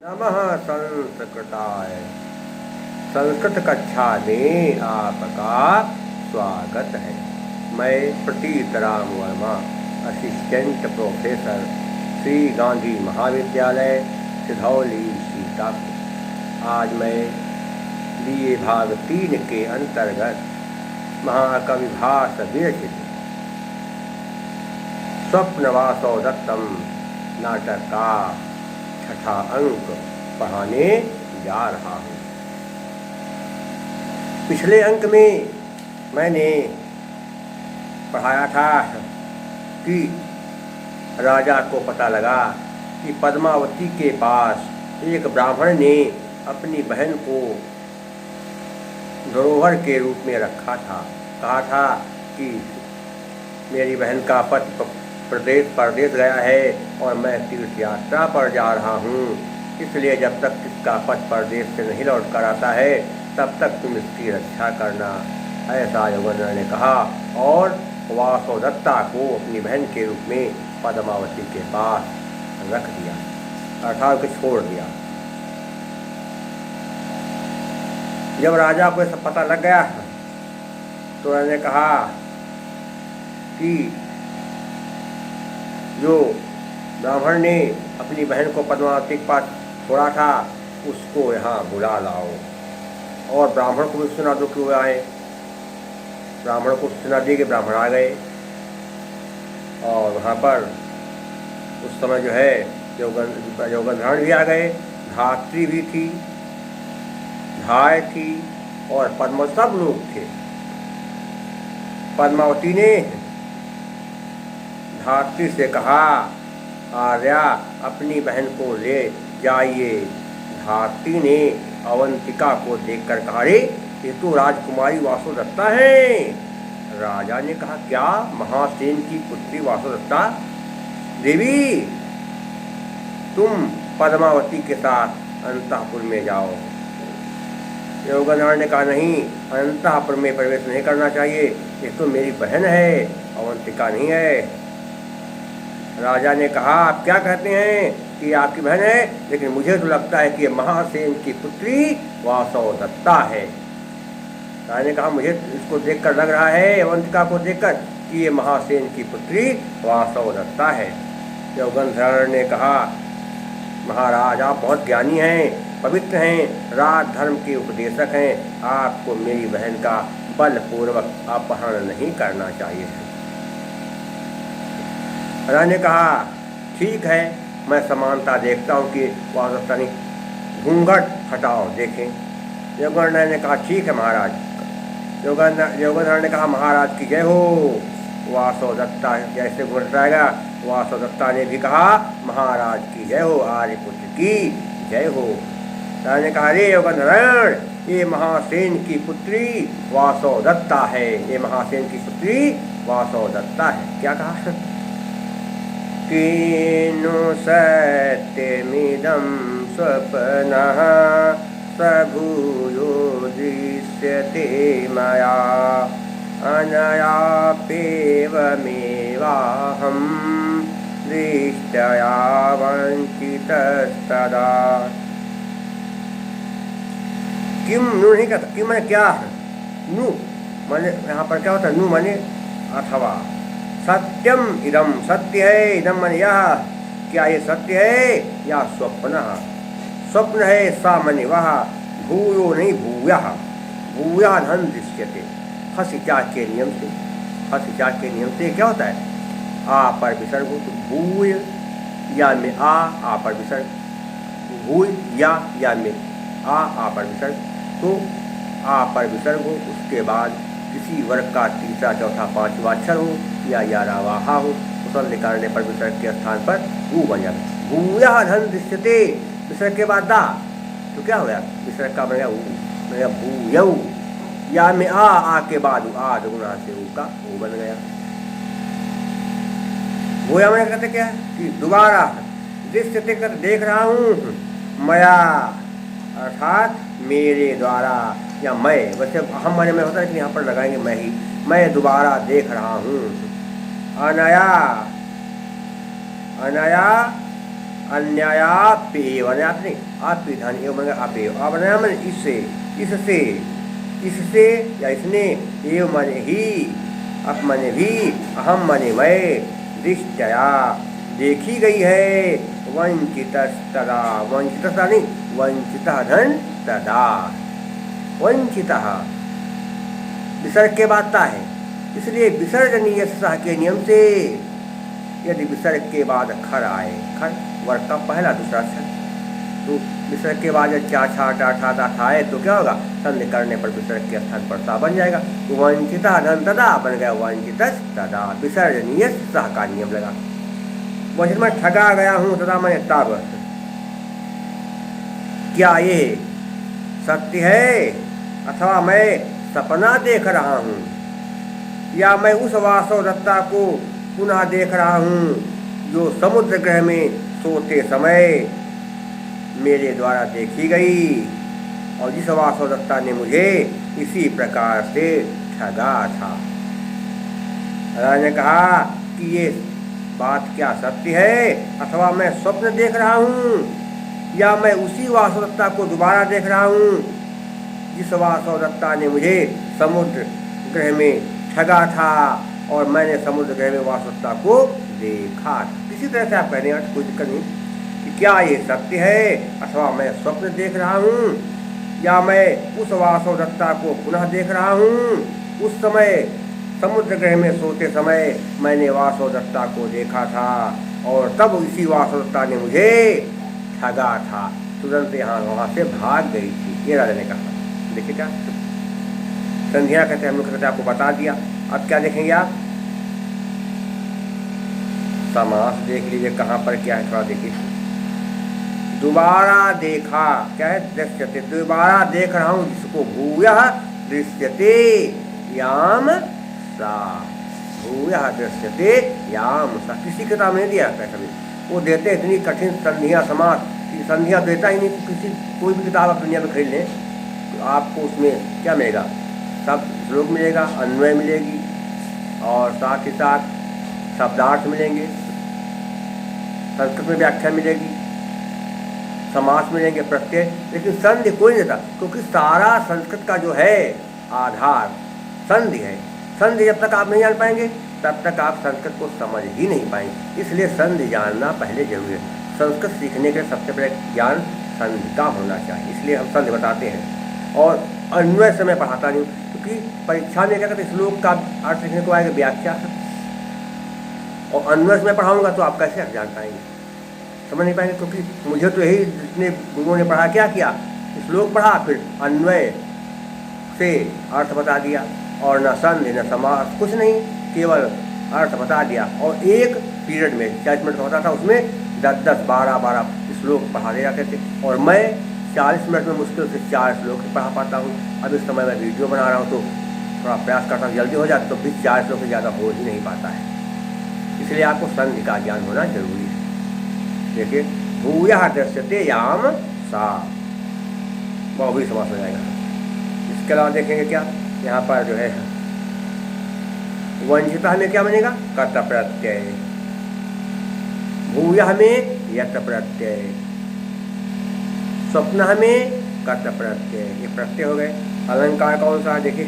नमः संस्कृताय। संस्कृत कक्षा में आपका स्वागत है। मैं प्रतीत राम वर्मा, असिस्टेंट प्रोफेसर, श्री गांधी महाविद्यालय, सिधौली, सीतापुर। आज मैं लिए भाग 3 के अंतर्गत महाकवि भास विरचित स्वप्नवासो दत्तम नाटक का 6ठा अंक पढ़ाने जा रहा हूँ। पिछले अंक में मैंने पढ़ाया था कि राजा को पता लगा कि पद्मावती के पास एक ब्राह्मण ने अपनी बहन को धरोहर के रूप में रखा था। कहा था कि मेरी बहन का पति परदेश गया है और मैं तीर्थ यात्रा पर जा रहा हूँ, इसलिए जब तक इसका पति परदेश से नहीं लौट कर आता है तब तक तुम इसकी रक्षा करना, ऐसा योगेंद्र ने कहा और वासोदत्ता को अपनी बहन के रूप में पद्मावती के पास रख दिया, अर्थात उसे छोड़ दिया। जब राजा को सब पता लग गया तो उन्होंने कहा कि जो ब्राह्मण ने अपनी बहन को पद्मावती के पास छोड़ा था उसको यहाँ बुला लाओ, और ब्राह्मण को भी सूचना दो कि वो आए। ब्राह्मण को सूचना दी कि ब्राह्मण आ गए और वहाँ पर उस समय जो है योगेंद्र भी आ गए, धात्री भी थी, धाय थी और पद्म सब लोग थे। पद्मावती ने धात्री से कहा, आर्या अपनी बहन को ले जाइए। धात्री ने अवंतिका को देखकर कहा, अरे ये तो राजकुमारी वासोदत्ता है। राजा ने कहा, क्या महासेन की पुत्री वासोदत्ता? देवी तुम पद्मावती के साथ अंतःपुर में जाओ। योगेंद्र ने कहा, नहीं, अंतःपुर में प्रवेश नहीं करना चाहिए, ये तो मेरी बहन है, अवंतिका नहीं है। राजा ने कहा, आप क्या कहते हैं कि आपकी बहन है, लेकिन मुझे तो लगता है कि ये महासेन की पुत्री वासोदत्ता है। राजा ने कहा, मुझे इसको देखकर लग रहा है, अवंतिका को देखकर, कि ये महासेन की पुत्री वासोदत्ता है। योगेंद्र ने कहा, महाराज आप बहुत ज्ञानी हैं, पवित्र हैं, राज धर्म के उपदेशक हैं, आपको मेरी बहन का बलपूर्वक अपहरण नहीं करना चाहिए। राजा ने कहा, ठीक है, मैं समानता देखता हूँ कि वासोदत्ता ने घूंघट हटाओ देखें। योगेंद्र ने कहा, ठीक है महाराज। योगेंद्र ने कहा, महाराज की जय हो। वासोदत्ता जैसे घूंघट हटाएगा, वासोदत्ता ने भी कहा, महाराज की जय हो, आर्यपुत्र की जय हो। राजा ने कहा, अरे योगेंद्र, ये महासेन की पुत्री वासोदत्ता है, ये महासेन की पुत्री वासोदत्ता है। क्या कहा? किनु सत्यमिदं स्वप्नः सभूयो दृश्यते मया अनयाप्येवमेवाहं दृष्ट्या वंचितस्तदा। किम नु नहीं कहता, किम माने क्या, नु माने यहाँ पर क्या होता है, नु माने अथवा, सत्यम इदम सत्य है, इदम मन यह, क्या ये सत्य है या स्वप्न? स्वप्न है सा मन वह, भूयो नहीं भूयः, भूया धन दृश्यते। हसिचा के नियम से, हसिचा के नियम से क्या होता है, आ पर विसर्ग हो तो भूय, या में आ पर विसर्ग, भूय या में आ पर विसर्ग, तो आ पर विसर्ग हो, उसके बाद किसी वर्ग का तीसरा चौथा पांचवा अक्षर हो या 11वां हा हो, उस निकालने पर विसर्ग के स्थान पर ऊ बन जाता। भूया धन दृश्यते, विसर्ग के बाद दा, तो क्या हो गया, विसर्ग का बन गया ऊ, बन गया भूयऊ। या में आ के बाद आ दुगुना से ऊ का ऊ बन गया। भूया मैंने कहते क्या कि दोबारा, दृश्यते कर देख रहा हूँ, मया अर्थात मेरे द्वारा, या मैं, वैसे हम माने में होता है कि यहाँ पर लगाएंगे मैं ही, मैं दोबारा देख रहा हूँ। अनया, अनया अन्यायापेव, अन्यात नहीं, आपी धन एवं माने अपेव, अवनया माने इससे, इससे, इससे या इसने, एव माने ही, अप माने भी, अहम माने मैं, दृष्टया देखी गई है, वंचित तदा, वंचित नहीं, वंचित धन तदा, वंचित विसर्ग के बाद है, इसलिए विसर्जनीय सह के नियम से यदि विसर्ग के बाद खर आए, खर वर्ग का पहला दूसरा अक्षर, तो विसर्ग के बाद जब चा छा टा ठा ता था आए तो क्या होगा, संधि करने पर विसर्ग के स्थान पर सा बन जाएगा, तो वंचिता धन तदा बन गया वंचित तदा, विसर्जनीय सह का नियम लगा। वैसे मैं ठगा गया हूँ तदा मैंने तब, क्या ये सत्य है अथवा मैं सपना देख रहा हूँ, या मैं उस वासव दत्ता को पुनः देख रहा हूँ जो समुद्र ग्रह में सोते समय मेरे द्वारा देखी गई, और जिस वासव दत्ता ने मुझे इसी प्रकार से ठगा था। राजा ने कहा कि ये बात क्या सत्य है अथवा मैं स्वप्न देख रहा हूँ, या मैं उसी वासव दत्ता को दोबारा देख रहा हूँ जिस वासव दत्ता ने मुझे समुद्र ग्रह में ठगा था और मैंने समुद्र ग्रह में वासव दत्ता को देखा। किसी तरह से आप कहने का कोई दिक्कत नहीं कि क्या ये सत्य है अथवा मैं स्वप्न देख रहा हूँ, या मैं उस वासव दत्ता को पुनः देख रहा हूँ, उस समय समुद्र ग्रह में सोते समय मैंने वासव दत्ता को देखा था और तब इसी वासव दत्ता ने मुझे ठगा था, तुरंत वहाँ से भाग गई थी, ये राजा ने कहा। देखिए क्या संध्या कहते हैं, हम लोग कहते आपको बता दिया। अब क्या देखेंगे आप, समास देख लीजिए कहाँ पर क्या है, थोड़ा देखिए। दोबारा देखा, क्या है, दृश्यते, दोबारा देख रहा हूँ जिसको, भूयः दृश्यते याम सा, भूयः दृश्यते याम सा। किसी किताब में दिया है कभी, वो देते इतनी कठिन संधियाँ समास की, संधियाँ देता ही नहीं। किसी कोई भी किताब आप दुनिया में खरीद लें तो आपको उसमें क्या मिलेगा, सब श्लोक मिलेगा, अन्वय मिलेगी और साथ ही साथ शब्दार्थ मिलेंगे, संस्कृत में व्याख्या मिलेगी, समास मिलेंगे, प्रत्यय, लेकिन संधि कोई नहीं देता, क्योंकि सारा संस्कृत का जो है आधार संधि है। संधि जब तक आप नहीं जान पाएंगे तब तक आप संस्कृत को समझ ही नहीं पाएंगे, इसलिए संधि जानना पहले जरूरी है। संस्कृत सीखने के सबसे पहले ज्ञान संधि का होना चाहिए, इसलिए हम संधि बताते हैं। और अन्वय से मैं पढ़ाता नहीं, क्योंकि परीक्षा में क्या कहते श्लोक का अर्थ सीखने को आएगा व्याख्या, और अन्वय से मैं पढ़ाऊँगा तो आप कैसे अर्थ जान पाएंगे, समझ नहीं पाएंगे। क्योंकि मुझे तो यही जितने गुरुओं ने पढ़ा, क्या किया, श्लोक पढ़ा फिर अन्वय से अर्थ बता दिया, और न संधि न समास कुछ नहीं, केवल अर्थ बता दिया। और एक पीरियड में 40 मिनट का होता था, उसमें 10-10, 12-12 श्लोक पढ़ा दे जाते थे, और मैं 40 मिनट में मुश्किल से 4 श्लोक पढ़ा पाता हूँ। अब इस समय मैं वीडियो बना रहा हूँ तो थोड़ा प्रयास करता हूँ जल्दी हो जाए, तो भी 4 श्लोक से ज़्यादा हो ही नहीं पाता है, इसलिए आपको संधि का ज्ञान होना जरूरी है। देखिए, भूयः दृश्यते याम सा, वह भी समास हो जाएगा। इसके अलावा देखेंगे क्या, यहाँ पर जो है वंचिता में क्या बनेगा, कत प्रत्यय, भूयः में यत प्रत्यय, स्वप्न में कत प्रत्यय, ये प्रत्यय हो गए। अलंकार कौन सा है देखिए,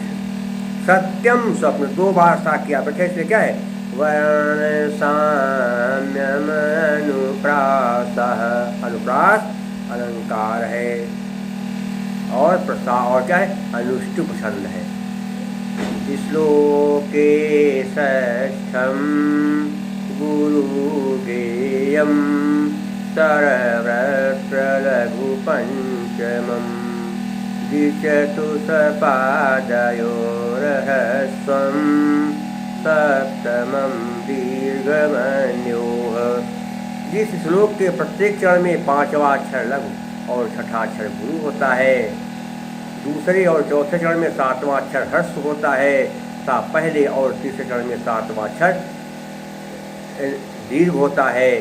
सत्यम स्वप्न 2 बार सा किया बैठे, इसलिए क्या है, वर्ण साम्यम अनुप्रासः, अनुप्रास अलंकार है, और प्रसा और क्या है, अनुष्टुप छंद है। श्लोके षष्ठम गुरु गेयम सरवृत्र लघु पंचमम द्विचतुष्पादयोरहस्वं सप्तमं दीर्घमन्योः। जिस श्लोक के प्रत्येक चरण में 5वां अक्षर लघु और 6ठा अक्षर गुरु होता है, दूसरे और चौथे चरण में 7वां अक्षर ह्रस्व होता है, पहले और तीसरे चरण में 7वां अक्षर दीर्घ होता है।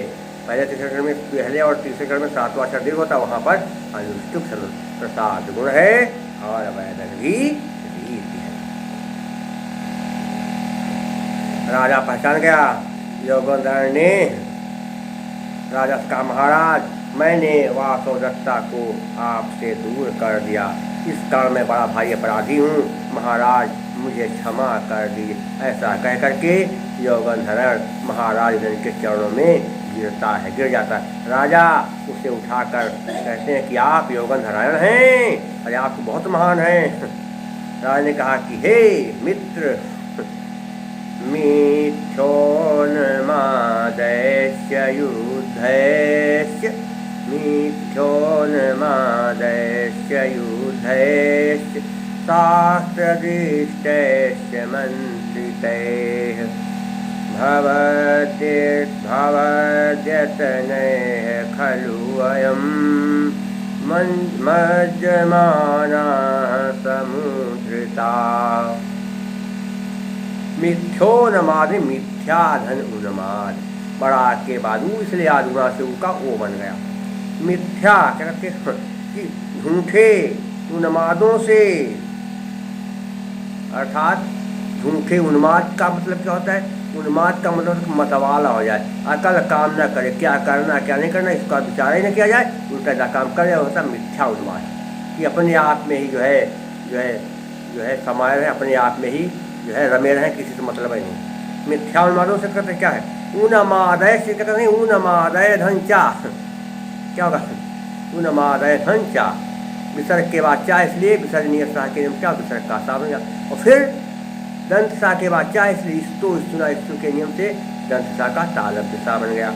पहले तीसरे चरण में, पहले और तीसरे चरण में 7वां अक्षर दीर्घ होता है, वहाँ पर अनुष्टुप प्रसाद गुण है और वैदन भी रीति है। राजा पहचान गया, योगेंद्र ने राजा से कहा, महाराज मैंने वासवदत्ता को आपसे दूर कर दिया, इस कारण मैं बड़ा भारी अपराधी हूँ, महाराज मुझे क्षमा कर दीजिए। ऐसा कह करके यौगंधर महाराज युधिष्ठिर के चरणों में गिर जाता है। राजा उसे उठाकर कहते हैं कि आप यौगंधर हैं, अरे आप तो बहुत महान हैं। राजा ने कहा कि हे मित्र, मिथ्योन्मादस्य युद्धस्य, मिथ्योन्मादस्य युद्धस्य शास्त्रदृष्टस्य मन्त्रितैः भवद्यतनैः खलु अयं मज्जमानाः समुद्धृता। मिथ्योन्माद मिथ्या धन उन्माद, बड़ा के बाद इसलिए आदुना से उनका ओ बन गया। मिथ्या क्या कहते हैं कि झूठे उन्मादों से, अर्थात झूठे उन्माद का मतलब क्या होता है? उन्माद का मतलब मतवाला हो जाए, अकल काम न करे, क्या करना क्या नहीं करना इसका विचार ही न किया जाए, उल्टा जा काम करे, होता मिथ्या उन्माद। कि अपने आप में ही जो है समाये रहे, अपने आप में ही जो है रमे रहे, किसी से मतलब ही नहीं। मिथ्या उन्मादों से कहते क्या है? उन्मादय से कहते नहीं, उन्मादय धंचा, क्या होगा? उन्मादय धंचा, विसर्ग के बाद चा इसलिए विसर्जनीय सा के नियम क्या, विसर्ग का सा बन गया, और फिर दंत सा के बाद चा इसलिए स्तु स्तुना स्तु के नियम से दंत सा का तालब सा बन गया।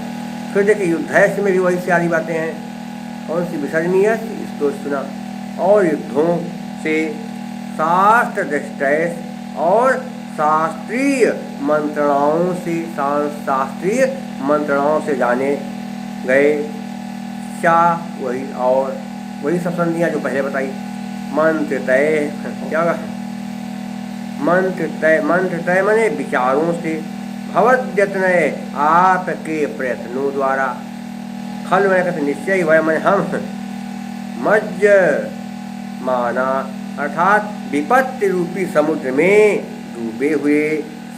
फिर देखिए युद्धस्य में भी वही सारी बातें हैं, कौन सी? विसर्जनीय स्तु स्तुना, और युद्धों से शास्त्र दृष्टय और शास्त्रीय मंत्रणाओं से जाने गए। शाह वही, और वही सब संधियाँ जो पहले बताई। मंत्र तय क्या होगा? मंत्र तय माने विचारों से, भवद्यत्नय आपके प्रयत्नों द्वारा, खल मैंने कहते निश्चय, वह मैंने हम, मज्ज माना अर्थात विपत्ति रूपी समुद्र में डूबे हुए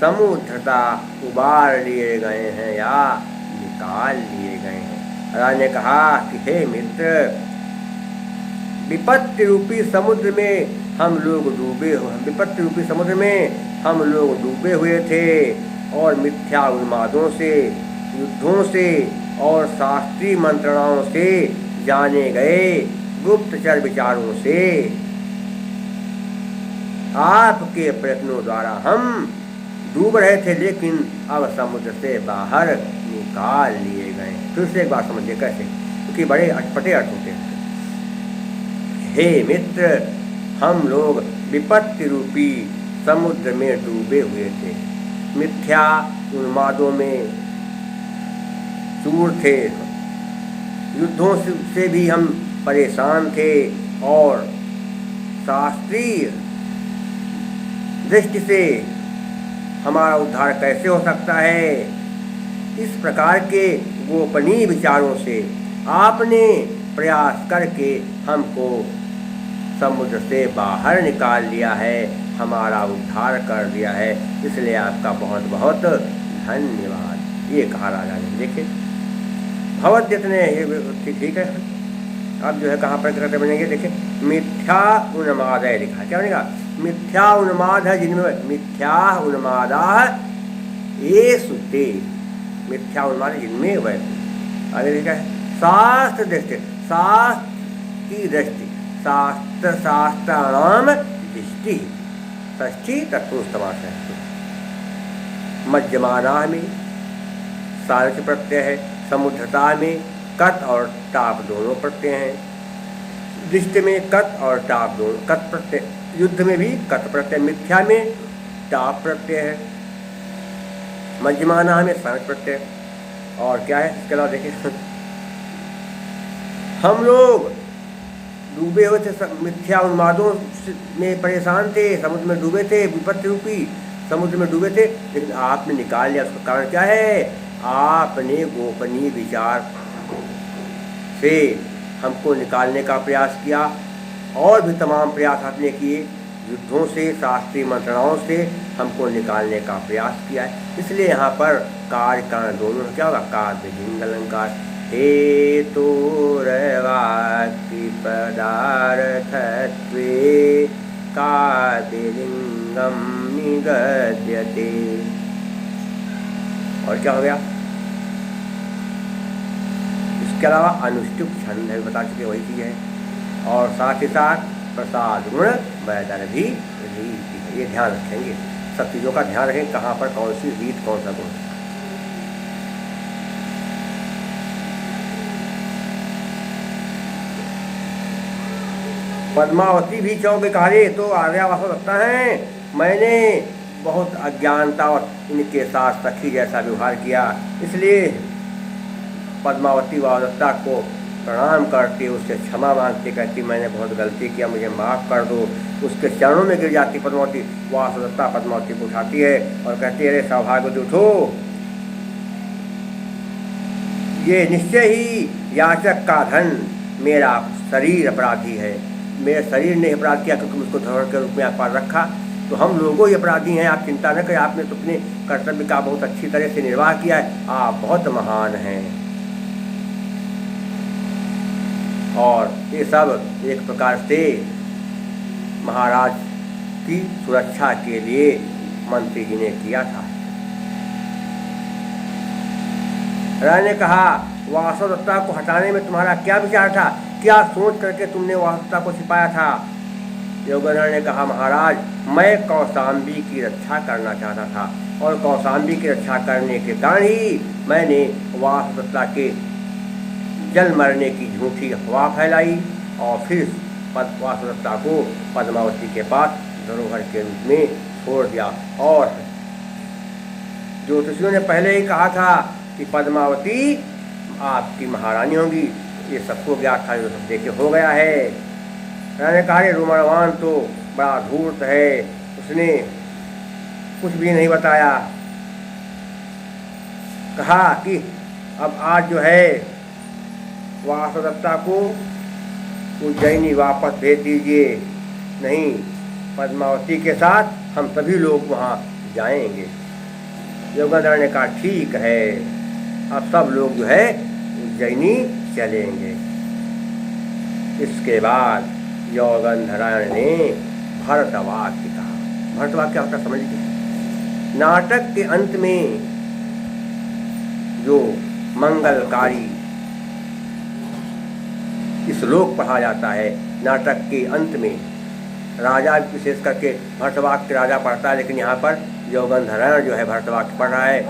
समुद्रता उबार लिए गए हैं या निकाल लिए गए हैं। राजा ने कहा कि हे मित्र, विपत्ति रूपी समुद्र में हम लोग विपत्ति रूपी समुद्र में हम लोग डूबे हुए थे, और मिथ्या उन्मादों से, युद्धों से और शास्त्रीय मंत्रणाओं से जाने गए गुप्तचर विचारों से आपके प्रयत्नों द्वारा हम डूब रहे थे, लेकिन अब समुद्र से बाहर निकाल लिए गए। फिर से एक बात समझिए कैसे, क्योंकि बड़े अटपटे अर्थ होते हैं। हे मित्र, हम लोग विपत्ति रूपी समुद्र में डूबे हुए थे, मिथ्या उन्मादों में चूर थे, युद्धों से भी हम परेशान थे, और शास्त्रीय दृष्टि से हमारा उद्धार कैसे हो सकता है, इस प्रकार के गोपनीय विचारों से आपने प्रयास करके हमको समुद्र से बाहर निकाल लिया है, हमारा उद्धार कर दिया है, इसलिए आपका बहुत बहुत धन्यवाद। ये कहा राजा ने। देखिए भवद्यत ने ये ठीक है। अब जो है कहाँ पर कहते बनेंगे, देखिए मिथ्या उन्मादय लिखा, क्या बनेगा? मिथ्या उन्माद है जिनमें, मिथ्या उन्मादा ये सुते, मिथ्या उन्माद जिनमें वह। आगे लिखा है शास्त्र दृष्टि, शास्त्र की दृष्टि, शास्त्राणाम दृष्टि, षष्ठी तत्पुरुष है। मध्यमाना में सारच प्रत्यय है, समुद्रता में कत और टाप दोनों प्रत्यय हैं, दृष्टि में कत और टाप दोनों, कत प्रत्यय, युद्ध में भी कत प्रत्यय, मिथ्या में टाप प्रत्यय है, मध्यमाना में सारच प्रत्यय। और क्या है इसके अलावा देखिए, हम लोग डूबे हुए थे, मिथ्या उन्मादों में परेशान थे, समुद्र में डूबे थे, विपत्ति रूपी समुद्र में डूबे थे, लेकिन आपने निकाल लिया। उसका कारण क्या है? आपने गोपनीय विचार से हमको निकालने का प्रयास किया, और भी तमाम प्रयास आपने किए, युद्धों से, शास्त्रीय मंत्रणाओं से हमको निकालने का प्रयास किया है। इसलिए यहाँ पर कार्य कारण दोनों क्या होगा? कार्य लिंग अलंकार, हेतोर्वाक्य पदार्थत्वे काव्यलिंगम निगद्यते। और क्या हो गया? इसके अलावा अनुष्टुप छंद है, बता चुके वही चीज़ है। और साथ ही साथ प्रसाद गुण वैदर भी रीति है। ये ध्यान रखेंगे, सब चीज़ों का ध्यान रखें, कहाँ पर कौन सी रीत कौन सा गुण। पद्मावती भी चौबेकारे तो आर्यावास लगता है, मैंने बहुत अज्ञानता और इनके साथ सखी जैसा व्यवहार किया, इसलिए पद्मावती वासुदेवता को प्रणाम करती, उससे क्षमा मांगती, कहती मैंने बहुत गलती किया, मुझे माफ़ कर दो। उसके चरणों में गिर जाती पद्मावती। वासुदेवता पद्मावती को उठाती है और कहती है अरे सौभाग्यवती उठो, ये निश्चय ही याचक का धन मेरा शरीर अपराधी है। मेरे शरीर ने अपराध किया क्योंकि उसको धरोहर के रूप में आप पास रखा, तो हम लोगों ही अपराधी हैं। आप चिंता न करें, आपने तो अपने कर्तव्य का बहुत अच्छी तरह से निर्वाह किया है, आप बहुत महान हैं। और ये सब एक प्रकार से महाराज की सुरक्षा के लिए मंत्री जी ने किया था। राजा ने कहा वासुदेवता को हटाने में तुम्हारा क्या विचार था, क्या सोच करके तुमने वासुदेवता को छिपाया था? योगेंद्र ने कहा महाराज, मैं कौशाम्बी की रक्षा करना चाहता था और कौशाम्बी की रक्षा करने के कारण ही मैंने वासुदेवता के जल मरने की झूठी अफवाह फैलाई और फिर वासुदेवता को पद्मावती के पास धरोहर के रूप में छोड़ दिया। और ज्योतिषियों ने पहले ही कहा था कि पद्मावती आपकी महारानी होगी, ये सबको ज्ञात था, जो सब देखे हो गया है। राजा ने कहा रोमरवान तो बड़ा धूर्त है, उसने कुछ भी नहीं बताया। कहा कि अब आज जो है वासुदेवता को उज्जैनी वापस भेज दीजिए, नहीं पद्मावती के साथ हम सभी लोग वहाँ जाएंगे। योगेंद्र ने कहा ठीक है, अब सब लोग जो है उज्जैनी चलेंगे। इसके बाद योगेंद्रायण ने भरतवाक्य कहा। भरतवाक्य क्या होता है समझिए। नाटक के अंत में जो मंगलकारी श्लोक पढ़ा जाता है, नाटक के अंत में राजा विशेष करके भरतवाक्य राजा पढ़ता है, लेकिन यहाँ पर योगेंद्रायण जो है भरतवाक्य पढ़ रहा है।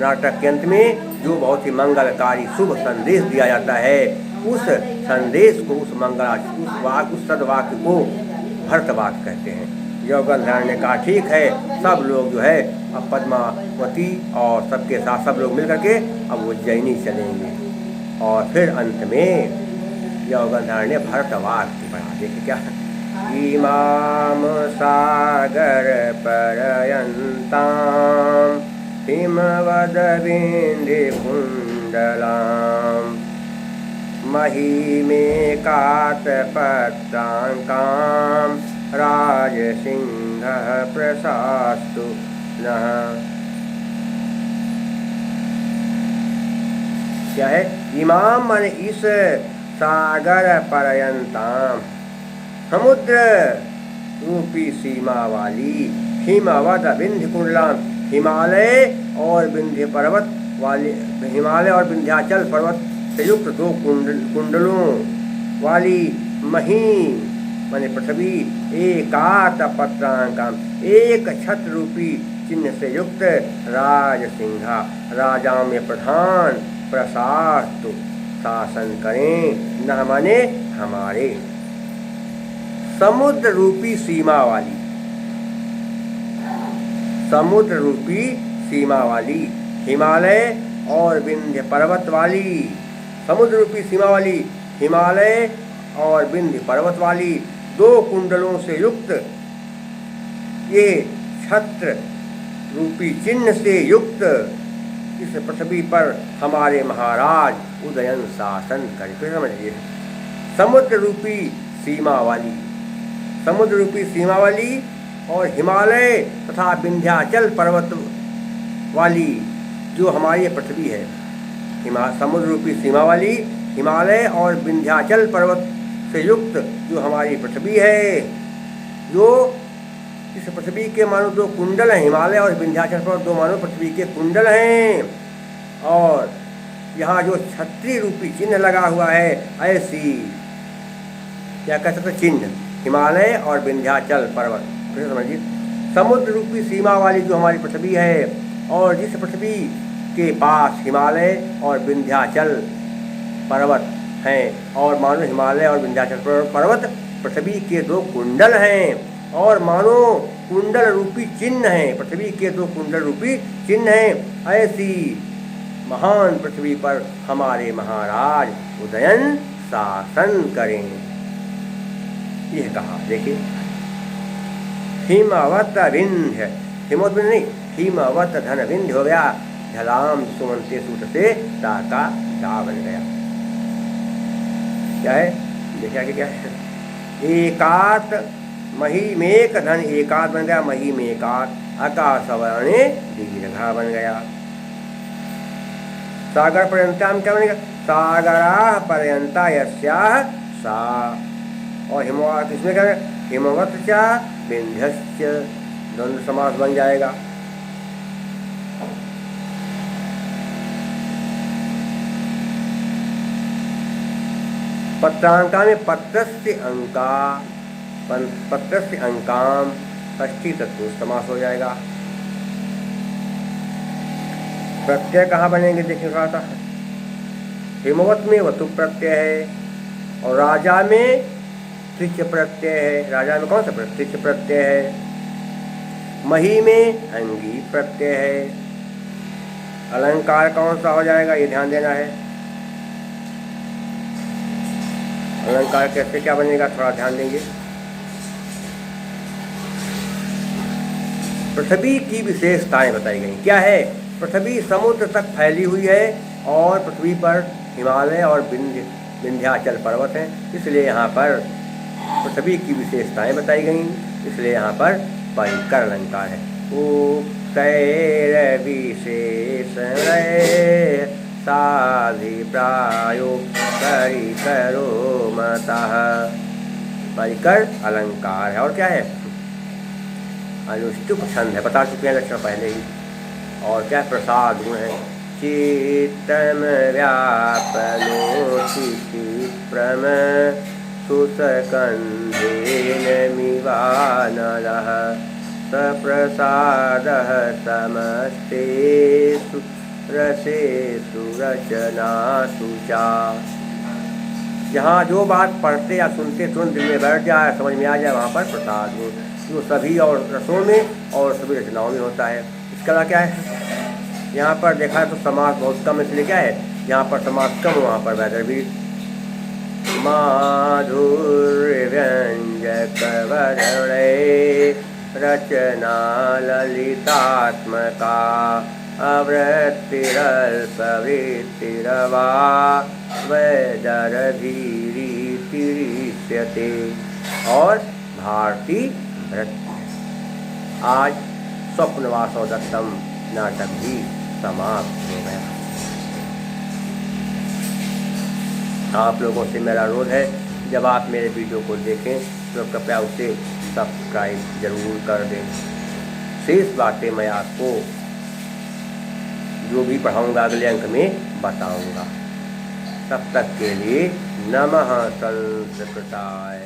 नाटक के अंत में जो बहुत ही मंगलकारी शुभ संदेश दिया जाता है, उस संदेश को, उस सदवाक्य को भरतवाक्य कहते हैं। योगेंद्रायण ने कहा ठीक है, सब लोग जो है अब पद्मावती और सबके साथ सब लोग मिल करके अब उज्जैनी चलेंगे। और फिर अंत में योगेंद्रायण ने भरतवाक्य पढ़ा। देखिए क्या, इमाम सागर परयंतां हिमवद विंध्य कुंडलां महिमेकातपत्रांकां राजसिंहः प्रशास्तु नः। क्या है? इमाम माने इस सागर पर्यंताम, समुद्र रूपी सीमा वाली, हिमवद विंध्य कुंडलां, हिमालय और विंध्य पर्वत वाले, हिमालय और विंध्याचल पर्वत से युक्त दो कुंडलों वाली महीन माने पृथ्वी, एकात पत्रांकाम, एक छत्र रूपी चिन्ह से युक्त राजसिंहा, राजाओं में प्रधान, प्रशास्तु शासन करें, न माने हमारे। समुद्र रूपी सीमा वाली, समुद्र रूपी सीमा वाली, हिमालय और विंध्य पर्वत वाली, समुद्र रूपी सीमा वाली, हिमालय और विंध्य पर्वत वाली दो कुंडलों से युक्त, ये छत्र रूपी चिन्ह से युक्त इस पृथ्वी पर हमारे महाराज उदयन शासन करें। फिर समझिए, समुद्र रूपी सीमा वाली, समुद्र रूपी सीमा वाली और हिमालय तथा विंध्याचल पर्वत वाली जो हमारी पृथ्वी है, समुद्र रूपी सीमा वाली हिमालय और विंध्याचल पर्वत से युक्त जो हमारी पृथ्वी है, जो इस पृथ्वी के मानो 2 कुंडल हैं, हिमालय और विंध्याचल पर्वत 2 मानो पृथ्वी के कुंडल हैं, और यहाँ जो छत्री रूपी चिन्ह लगा हुआ है, ऐसी क्या कह सकते चिन्ह हिमालय और विंध्याचल पर्वत। फिर समझिए, समुद्र रूपी सीमा वाली जो हमारी पृथ्वी है, और जिस पृथ्वी के पास हिमालय और विंध्याचल पर्वत हैं, और मानो हिमालय और विंध्याचल पर्वत पृथ्वी के 2 कुंडल हैं, और मानो कुंडल रूपी चिन्ह हैं, पृथ्वी के 2 कुंडल रूपी चिन्ह हैं, ऐसी महान पृथ्वी पर हमारे महाराज उदयन शासन करें। यह कहा, देखिए, हिमवत विंध्य, हिमवत नहीं, हिमवत धन विंध्य हो गया, झलाम सुमंते सूत से ताका दा बन गया। क्या है, देखिए आगे क्या है, एकात महीमेक धन एकात बन गया, महीमेकात, आकाशवर्णे दीर्घा बन गया। सागर पर्यंताम क्या बनेगा, सागरा पर्यंता यस्याः सा, और हिमवत इसमें क्या है, हिमवत चा विंध्यश्च, द्वंद्व समास बन जाएगा। पत्रांका में पत्रस्य अंका, पत्रस्य अंकाम, षष्ठी तत्पुरुष समास हो जाएगा। प्रत्यय कहाँ बनेंगे, देखिए कहा था, हिमवत में वतु प्रत्यय है, और राजा में त्रिच प्रत्यय है, राजा में कौन सा त्रिच प्रत्यय है। मही में अंगी प्रत्यय है। अलंकार कौन सा हो जाएगा, ये ध्यान देना है। अलंकार कैसे क्या बनेगा, थोड़ा ध्यान देंगे। पृथ्वी की विशेषताएं बताई गई, क्या है, पृथ्वी समुद्र तक फैली हुई है, और पृथ्वी पर हिमालय और विंध्याचल पर्वत हैं, इसलिए यहाँ पर पृथ्वी की विशेषताएं बताई गई, इसलिए यहाँ पर परिकर अलंकार है। उक्तैर विशेषणैः साधिप्रायो परिकरो मतः, परिकर अलंकार है। और क्या है, अनुष्टुप छंद है, बता चुके हैं लक्षण पहले ही। और क्या, प्रसाद गुण है, चित्तम व्यापनोति क्षिप्रम सुसकन्धेन मिवानलः, सप्रसादः समस्तेषु रसेषु रचनासु चा। जहाँ जो बात पढ़ते या सुनते तुरंत दिल में बैठ जाए, समझ में आ जाए, वहाँ पर प्रसाद हो, जो सभी और रसों में और सभी रचनाओं में होता है। इसके अलावा क्या है, यहाँ पर देखा है तो समास बहुत कम, इसलिए क्या है, यहाँ पर समास कम, वहाँ पर बेहतर भी। माधुर्य व्यंजक वर्णे रचना ललितात्मका, अवृत्तिरल्पवृत्तिरवा वैदरधीरीतिरिष्यते। और भारती वृत्ति। आज स्वप्नवासो दत्तम नाटक भी समाप्त हो गया। आप लोगों से मेरा अनुरोध है, जब आप मेरे वीडियो को देखें तो कृपया उसे सब्सक्राइब जरूर कर दें। शेष बातें मैं आपको जो भी पढ़ाऊँगा अगले अंक में बताऊँगा। तब तक के लिए नमः संस्कृताय।